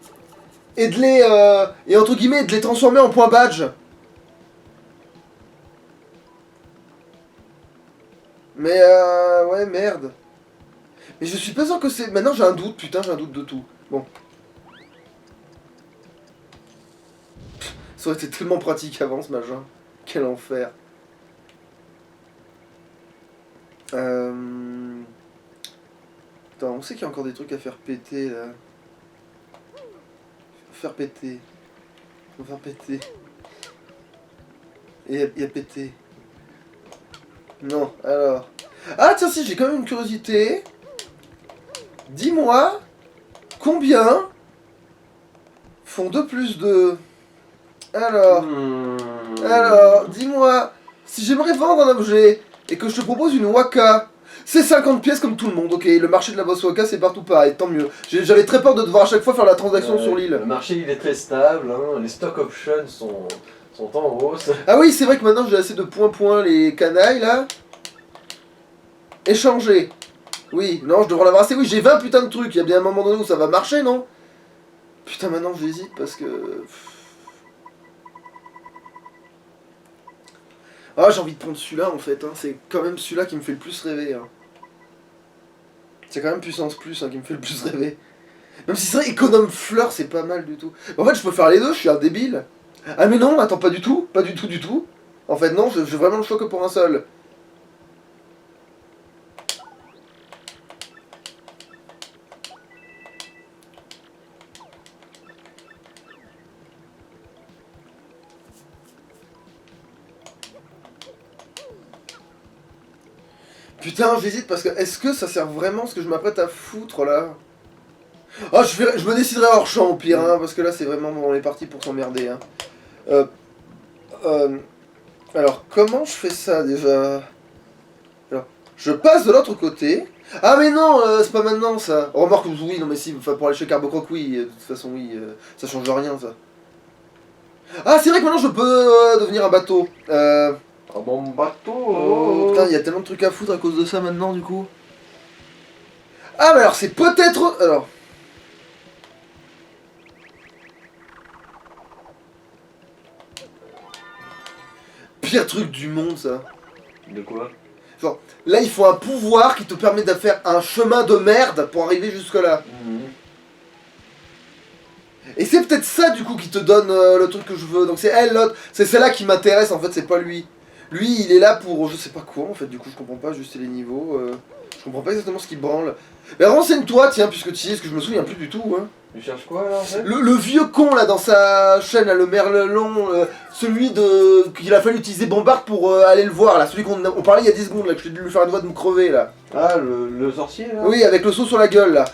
et de les... et entre guillemets, de les transformer en points badge. Mais ouais, merde. Mais je suis pas sûr que c'est... Maintenant j'ai un doute, putain, j'ai un doute de tout. Bon. Ça aurait été tellement pratique avant ce machin. Quel enfer. Attends, on sait qu'il y a encore des trucs à faire péter là. Faire péter. On va faire péter. Et il y a pété. Non, alors... Ah tiens si, j'ai quand même une curiosité. Dis-moi, combien font 2 plus 2? Alors, dis-moi, si j'aimerais vendre un objet et que je te propose une waka, c'est 50 pièces comme tout le monde, ok, le marché de la boss waka c'est partout pareil, tant mieux. J'avais très peur de devoir à chaque fois faire la transaction sur l'île. Le marché il est très stable, hein, les stock options sont en hausse. Ah oui, c'est vrai que maintenant j'ai assez de points les canailles là. Échanger. Oui, non, je devrais l'avoir assez. Oui, j'ai 20 putains de trucs. Il y a bien un moment donné où ça va marcher, non? Putain, maintenant j'hésite parce que... Ah, j'ai envie de prendre celui-là en fait. Hein. C'est quand même celui-là qui me fait le plus rêver. Hein. C'est quand même puissance plus qui me fait le plus rêver. Même si c'est vrai, économe fleur, c'est pas mal du tout. En fait, je peux faire les deux, je suis un débile. Ah mais non, attends, pas du tout. Pas du tout. En fait, non, j'ai vraiment le choix que pour un seul. Putain, j'hésite parce que est-ce que ça sert vraiment ce que je m'apprête à foutre là? Ah, je me déciderai hors champ au pire, hein, parce que là c'est vraiment on est parti pour s'emmerder. Hein. Alors, comment je fais ça déjà? Alors, Je passe de l'autre côté. Ah mais non, c'est pas maintenant ça. Remarque, oui, non mais si, enfin, pour aller chez Carbocroc, oui, de toute façon, oui, ça change rien ça. Ah, c'est vrai que maintenant je peux devenir un bateau. Un bon bateau. Oh, putain, il y a tellement de trucs à foutre à cause de ça maintenant, du coup. Ah, mais alors c'est peut-être... Alors... Pire truc du monde, ça. De quoi? Genre, là, il faut un pouvoir qui te permet de faire un chemin de merde pour arriver jusque-là. Et c'est peut-être ça, du coup, qui te donne le truc que je veux. Donc c'est elle, l'autre. C'est celle-là qui m'intéresse, en fait, c'est pas lui. Lui, il est là pour... Je sais pas quoi, en fait, du coup, je comprends pas juste les niveaux. Je comprends pas exactement ce qu'il branle. Mais renseigne-toi, tiens, puisque tu sais, parce que je me souviens plus du tout, hein. Tu cherches quoi là en fait? Le vieux con là dans sa chaîne, là, le merlelon, celui qu'il a fallu utiliser Bombard pour aller le voir là, celui qu'on parlait il y a 10 secondes là, que je t'ai dû lui faire une voix de me crever là. Ah, le sorcier là? Oui, avec le seau sur la gueule là.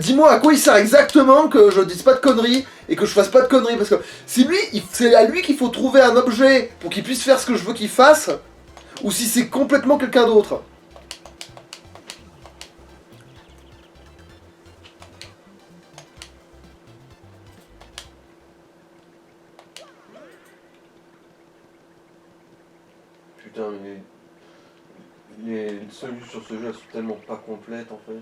Dis-moi à quoi il sert exactement, que je dise pas de conneries et que je fasse pas de conneries, parce que si lui, c'est à lui qu'il faut trouver un objet pour qu'il puisse faire ce que je veux qu'il fasse, ou si c'est complètement quelqu'un d'autre. Putain, mais les solutions sur ce jeu elles sont tellement pas complètes en fait.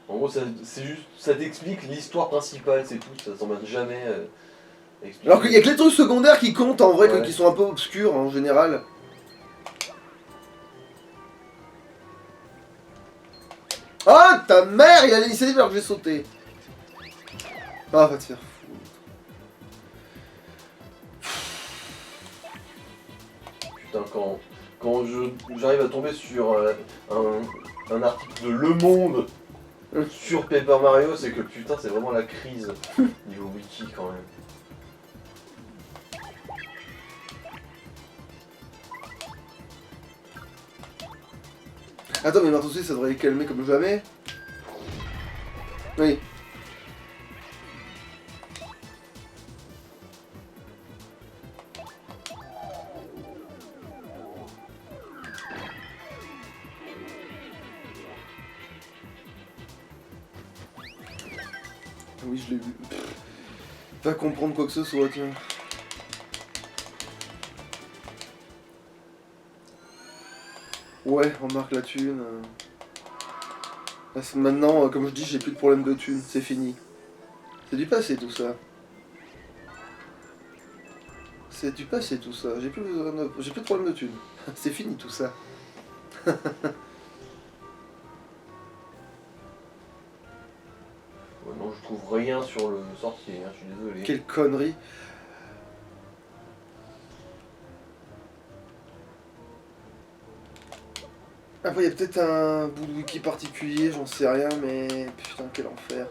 En gros, c'est juste, ça t'explique l'histoire principale, c'est tout, ça s'en va jamais expliquer. Alors qu'il y a que les trucs secondaires qui comptent en vrai, Ouais. qui sont un peu obscurs en général. Ah, ta mère, il a l'initiative alors que j'ai sauté. Ah, va te faire foutre. Putain, quand j'arrive à tomber sur un article de Le Monde sur Paper Mario, c'est que putain, c'est vraiment la crise niveau wiki quand même. Attends, mais Marteau Suisse, ça devrait les calmer comme jamais. Oui. Oui, je l'ai vu. Pas comprendre quoi que ce soit, tiens. Ouais, remarque la thune. Parce que maintenant, comme je dis, j'ai plus de problème de thune, c'est fini. C'est du passé tout ça. C'est du passé tout ça, j'ai plus de problème de thune. C'est fini tout ça. Ouais, non, je trouve rien sur le sorcier, hein, je suis désolé. Quelle connerie. Après, il y a peut-être un bout de wiki particulier, j'en sais rien, mais putain, quel enfer.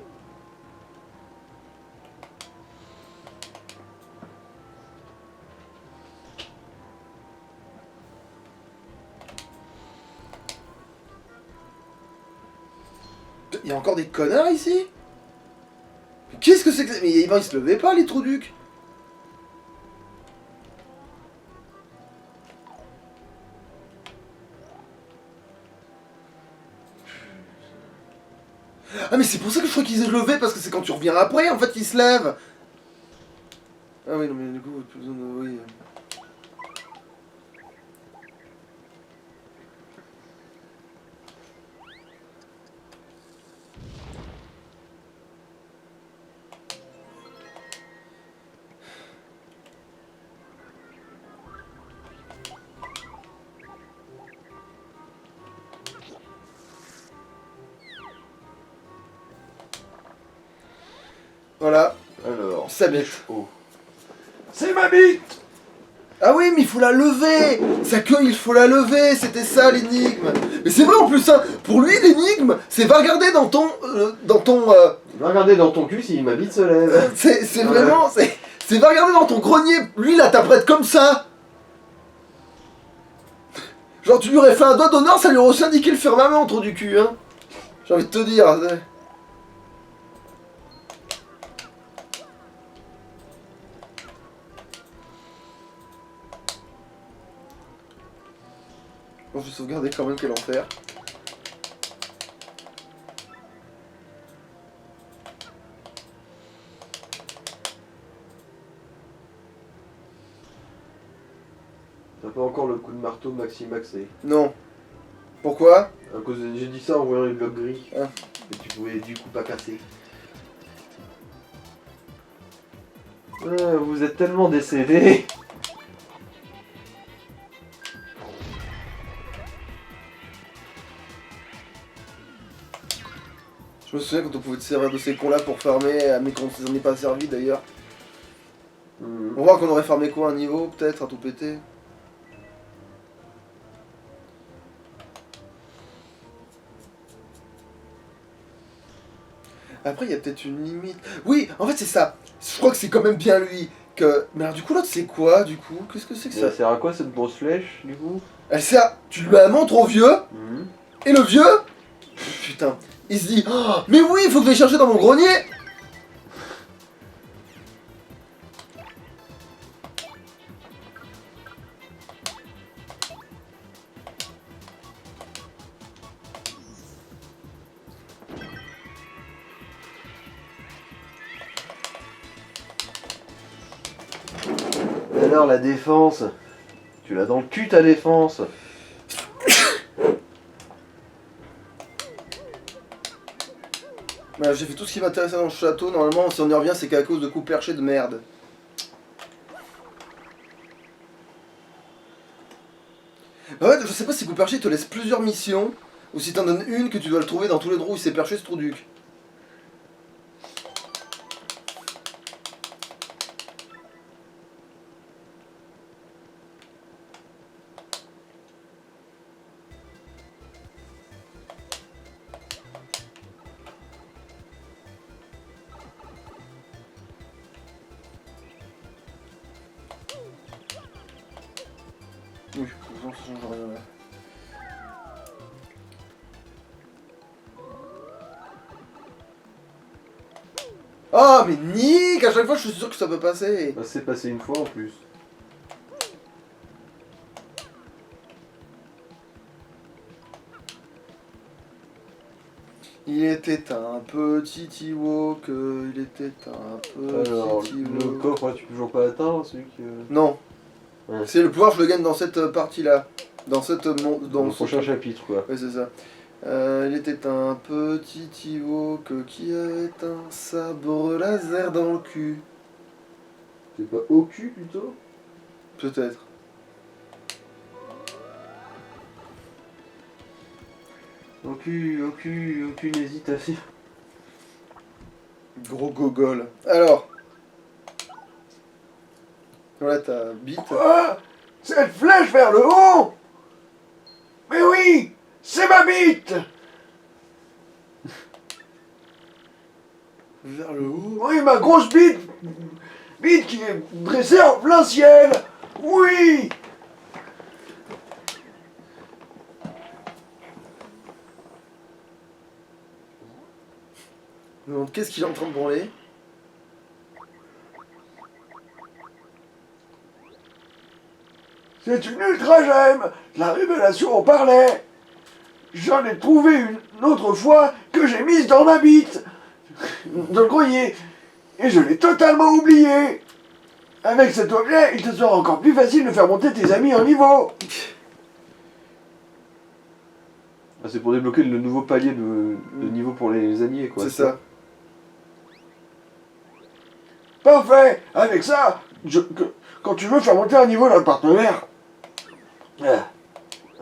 Il y a encore des connards ici? Mais qu'est-ce que c'est que ça? Mais ils se levaient pas, les trouducs. Ah mais c'est pour ça que je crois qu'ils se levaient, parce que c'est quand tu reviens après, en fait, qu'ils se lèvent. Ah oui, non mais du coup, plus besoin de... Oui. Voilà, Alors, sa bite. oh. C'est ma bite! Ah oui, mais il faut la lever. Sa queue, il faut la lever, c'était ça l'énigme. Mais c'est vrai en plus, hein, pour lui l'énigme, c'est va regarder dans ton... Va regarder dans ton cul si ma bite se lève. c'est vraiment... C'est va regarder dans ton grenier. Lui, là, t'apprêtes comme ça. Genre, tu lui aurais fait un doigt d'honneur, ça lui aurait aussi indiqué le firmament autour du cul, hein. J'ai envie de te dire. Bon, je vais sauvegarder quand même, quel enfer. T'as pas encore le coup de marteau maxi-maxé. Non. Pourquoi? À cause j'ai dit ça en voyant les blocs gris. Ah. Et tu pouvais du coup pas casser. Ah, vous êtes tellement décédés. Je me souviens quand on pouvait te servir de ces cons là pour farmer, mais qu'on s'en est pas servi d'ailleurs. Mhm. On voit qu'on aurait farmé quoi, un niveau peut-être, à tout péter. Après il y a peut-être une limite. Oui, en fait c'est ça. Je crois que c'est quand même bien lui. Que... Mais alors du coup l'autre c'est quoi du coup? Qu'est-ce que c'est que Mais ça? ça sert à quoi cette grosse flèche du coup? Elle sert à... Tu lui mets un montre au vieux, Mhm. et le vieux... Putain, il se dit oh, mais oui, il faut que je vais chercher dans mon grenier. Alors la défense. Tu l'as dans le cul ta défense. Voilà, j'ai fait tout ce qui m'intéressait dans le château. Normalement, si on y revient, c'est qu'à cause de coups perchés de merde. En fait, je sais pas si coups perchés te laisse plusieurs missions, ou si t'en donnes une que tu dois le trouver dans tous les trous où il s'est perché ce trou duc. Oui, ça change rien là. Oh mais Nick, à chaque fois je suis sûr que ça peut passer. Bah, c'est passé une fois en plus. Il était un petit Ewok, il était un Alors, petit le Ewok. coffre, tu peux toujours pas l'atteindre, celui que... Non. Ouais. C'est le pouvoir, je le gagne dans cette partie-là. Dans cette... Dans le prochain chapitre, quoi. Ouais, c'est ça. Il était un petit Ewok qui avait un sabre laser dans le cul. C'est pas au cul, plutôt? Peut-être. Aucune hésitation. Gros gogol. Alors. Voilà ta bite. Quoi? Cette flèche vers le haut? Mais oui, c'est ma bite! Vers le haut. Oui, ma grosse bite! Bite qui est dressée en plein ciel! Oui! Je me demande qu'est-ce qu'il est en train de branler. C'est une ultra gemme! La révélation en parlait! J'en ai trouvé une autre fois que j'ai mise dans ma bite! Dans le grenier! Et je l'ai totalement oublié! Avec cet objet, il te sera encore plus facile de faire monter tes amis en niveau! Ah, c'est pour débloquer le nouveau palier de niveau pour les alliés, quoi. C'est ça. Parfait! Avec ça, quand tu veux faire monter un niveau notre partenaire...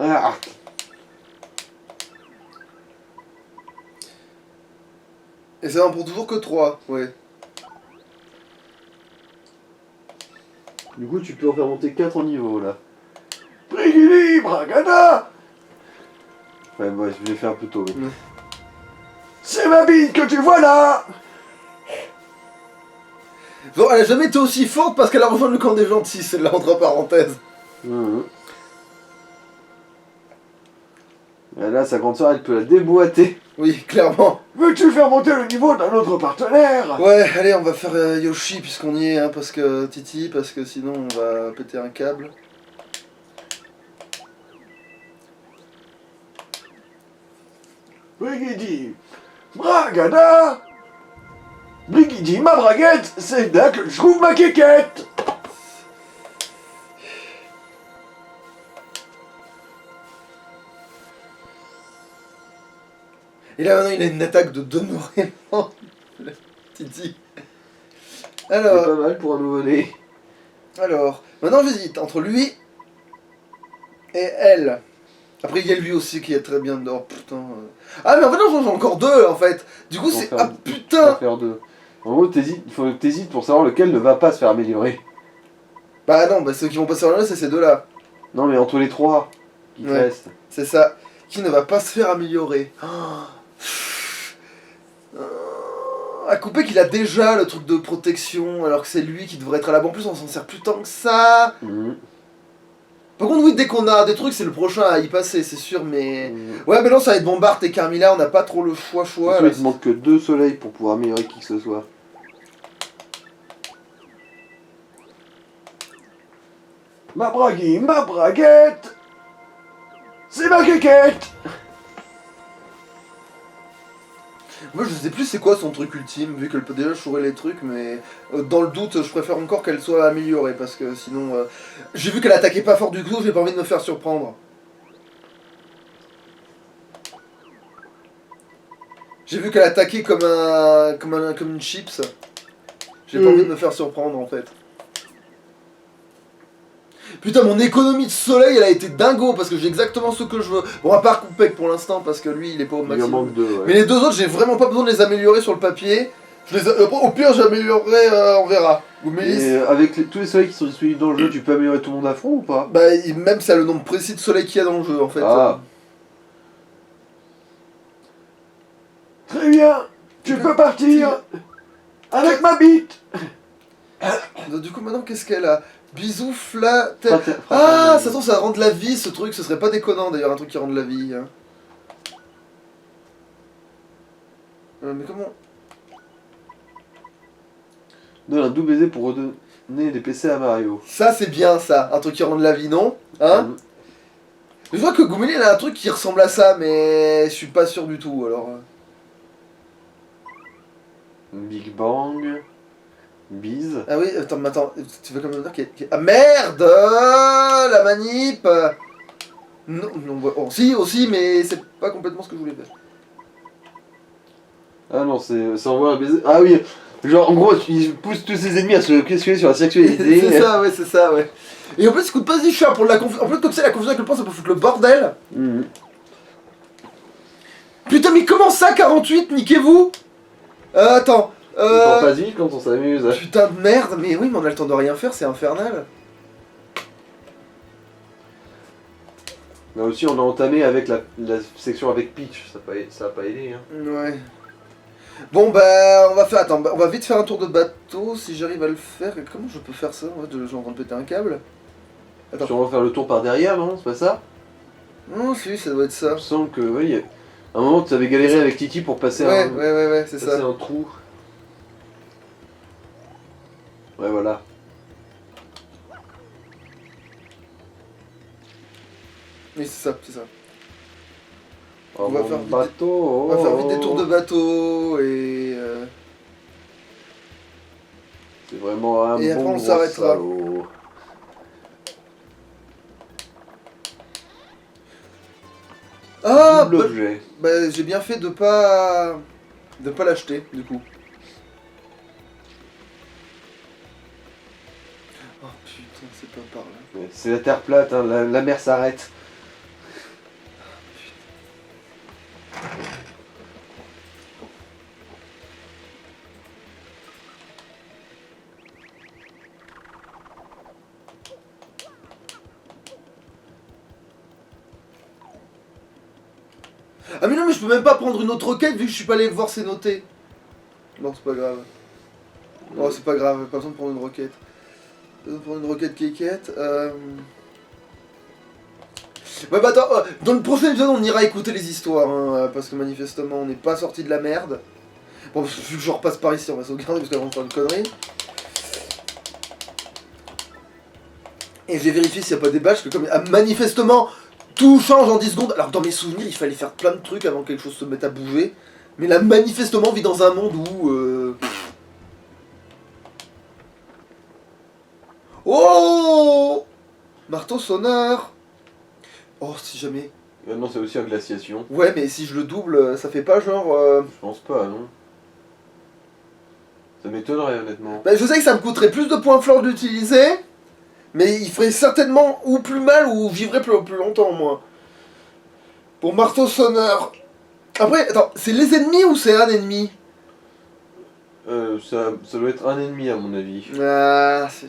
Ah. Et ça en pour toujours que 3, ouais. Du coup, tu peux en faire monter 4 en niveau, là. Brigili, Bragada! Ouais, ouais, je l'ai fait un peu tôt, oui. C'est ma bite que tu vois là! Bon, elle a jamais été aussi forte parce qu'elle a rejoint le camp des gentils, celle-là, entre parenthèses. Mhm. Et là, sa grande sœur, elle peut la déboîter. Oui, clairement. Veux-tu faire monter le niveau d'un autre partenaire? Ouais, allez, on va faire Yoshi puisqu'on y est, hein, parce que Titi, parce que sinon on va péter un câble. Brigidi, Bragada. Brigidi, ma braguette, c'est là que je trouve ma quéquette. Et là maintenant il a une attaque de 2 morts. Le Titi. C'est Alors, pas mal pour un nouveau-né. Maintenant j'hésite entre lui et elle. Après il y a lui aussi qui est très bien dedans. Putain. Ah mais en fait non, j'en ai encore 2 en fait. Du coup Faut c'est... faire- Ah Faut putain. faire 2. En gros, il faut que t'hésites pour savoir lequel ne va pas se faire améliorer. Bah non, bah ceux qui vont passer en là c'est ces 2 là. Non, mais entre les 3 qui te Ouais. restent. C'est ça. Qui ne va pas se faire améliorer. À couper qu'il a déjà le truc de protection alors que c'est lui qui devrait être à la banque. En plus on s'en sert plus tant que ça. Mhm. Par contre oui dès qu'on a des trucs c'est le prochain à y passer c'est sûr mais... Mhm. Ouais mais non ça va être Bombard et Carmilla, on n'a pas trop le choix. Surtout, Là. il te manque que 2 soleils pour pouvoir améliorer qui que ce soit. Ma bragui, ma braguette, c'est ma quéquette. Moi je sais plus c'est quoi son truc ultime vu qu'elle peut déjà chourer les trucs mais dans le doute je préfère encore qu'elle soit améliorée parce que sinon... J'ai vu qu'elle attaquait pas fort du coup, j'ai pas envie de me faire surprendre. J'ai vu qu'elle attaquait comme une chips. J'ai pas envie de me faire surprendre en fait. Putain, mon économie de soleil elle a été dingo parce que j'ai exactement ce que je veux. Bon, à part Coupec pour l'instant parce que lui il est pas au Il en maximum. manque 2, ouais. Mais les 2 autres, j'ai vraiment pas besoin de les améliorer sur le papier. Au pire, j'améliorerai, on verra. Ou Mélis. Et avec tous les soleils qui sont disponibles dans le jeu, tu peux améliorer tout le monde à fond ou pas? Bah, même ça, le nombre précis de soleil qu'il y a dans le jeu en fait. Ah. Très bien, tu peux partir avec ma bite. Donc, du coup, maintenant, qu'est-ce qu'elle a? Bisous, flat. Ah, Ah, ça sent, ça rend de la vie ce truc, ce serait pas déconnant d'ailleurs, un truc qui rend de la vie. Hein. Mais comment? Donne un double baiser pour redonner des PC à Mario. Ça, c'est bien ça, un truc qui rend de la vie, non? Hein? Mhm. Je vois que Gouméli, il a un truc qui ressemble à ça, mais je suis pas sûr du tout alors. Big Bang. Bise. Ah oui, attends, tu veux quand même dire Ah merde la manip. Non, non, si, aussi, mais c'est pas complètement ce que je voulais faire. Ah non, c'est envoie un baiser. Ah oui, genre en gros, il pousse tous ses ennemis à se questionner sur la sexualité. c'est ça, ouais. Et en plus, il coûte pas si cher pour la confusion. En plus, comme c'est la confusion avec le point, ça peut foutre le bordel. Mhm. Putain, mais comment ça, 48, niquez-vous. Attends. Le temps passe vite quand on s'amuse. Putain de merde, mais oui, mais on a le temps de rien faire, c'est infernal. Là aussi, on a entamé avec la section avec Peach, ça a pas aidé. Hein. Ouais. Bon bah on va faire, attends, on va vite faire un tour de bateau si j'arrive à le faire. Et comment je peux faire ça? En fait, je suis en train de péter un câble. Attends. Si on va faire le tour par derrière, non? C'est pas ça? Non, si, ça doit être ça. Il me semble que, oui, à un moment tu avais galéré avec Titi pour passer Ouais, c'est passer ça. un trou. Ouais, voilà. Oui, c'est ça, c'est ça. Oh, On va mon faire vite bateau. On va faire vite des tours de bateau et... C'est vraiment un Et après, bon on gros s'arrêtera. salaud. Ah Double bah, objet. bah, j'ai bien fait de pas l'acheter, du coup. Oh putain, c'est pas par là. Ouais, c'est la terre plate, hein, la mer s'arrête. Ah mais non mais je peux même pas prendre une autre roquette vu que je suis pas allé voir c'est noté. Non c'est pas grave. Oh c'est pas grave, pas besoin de prendre une roquette. Pas besoin de prendre une roquette kékette. Ouais bah attends, dans le prochain épisode on ira écouter les histoires hein, parce que manifestement on n'est pas sorti de la merde. Bon vu que je repasse par ici on va sauvegarder parce qu'avant on fait une connerie. Et j'ai vérifié s'il n'y a pas des badges, que comme manifestement tout change en 10 secondes. Alors que dans mes souvenirs, il fallait faire plein de trucs avant que quelque chose se mette à bouger. Mais là, manifestement, on vit dans un monde où... Oh, marteau sonneur. Oh, si jamais... Maintenant, c'est aussi en glaciation. Ouais, mais si je le double, ça fait pas genre... Je pense pas, non. Ça m'étonnerait, honnêtement. Bah, je sais que ça me coûterait plus de points forts de l'utiliser, mais il ferait certainement ou plus mal ou vivrait plus longtemps, moi. Pour marteau sonneur. Après, attends, c'est les ennemis ou c'est un ennemi? Ça doit être un ennemi, à mon avis. Ah, c'est...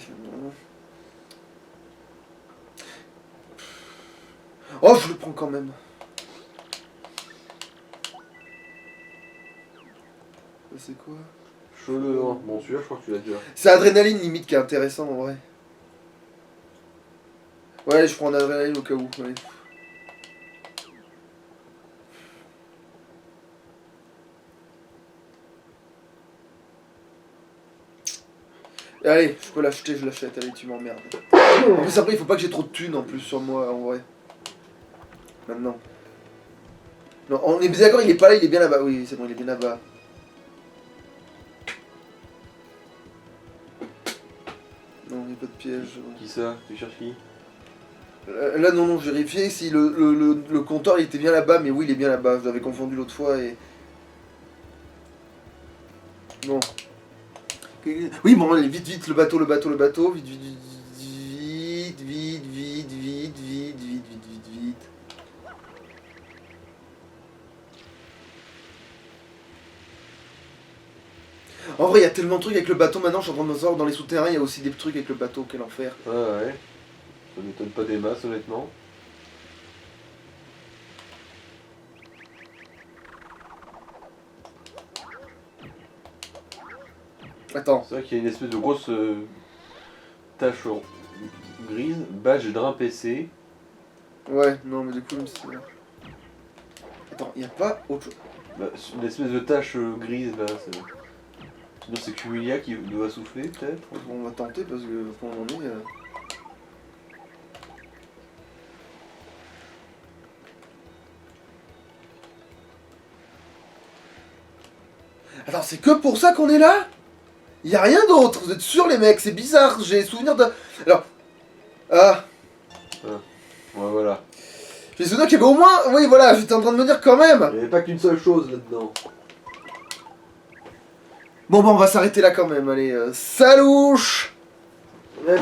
Oh, je le prends quand même. C'est quoi? Chaud dedans. Bon, celui-là, je crois que tu l'as déjà. C'est adrénaline limite qui est intéressant en vrai. Ouais, je prends adrénaline au cas où. Ouais. Allez, je peux l'acheter, je l'achète. Allez, tu m'emmerdes. En plus, après, il faut pas que j'ai trop de thunes en plus sur moi en vrai. Maintenant. Non, on est d'accord, il est pas là, il est bien là-bas. Oui, c'est bon, il est bien là-bas. Non, il n'y a pas de piège. Qui ça? Tu cherches qui? Là, non, j'ai vérifié si le compteur il était bien là-bas, mais oui, il est bien là-bas. Je l'avais confondu l'autre fois et. Bon. Oui, bon, allez, vite, le bateau, vite, vite. En vrai, il y a tellement de trucs avec le bateau maintenant, je suis en train de me savoir dans les souterrains, il y a aussi des trucs avec le bateau, quel enfer. Ah ouais. Ça m'étonne pas des masses, honnêtement. Attends. C'est vrai qu'il y a une espèce de grosse tache grise, badge drain PC. Ouais, non, mais du coup, c'est... Attends, il n'y a pas autre chose. Bah, une espèce de tache grise là. Sinon c'est Cumulia qui doit souffler peut-être. Bon, on va tenter parce que quand on en est... Attends, c'est que pour ça qu'on est là? Y a rien d'autre, vous êtes sûrs les mecs, c'est bizarre, j'ai souvenir de... Alors... Ah... Ouais, voilà. J'ai souvenir qu'il y avait au moins... Oui, voilà, j'étais en train de me dire quand même. Il n'y avait pas qu'une seule chose là-dedans. Bon, on va s'arrêter là quand même, allez, salouche. Ouais.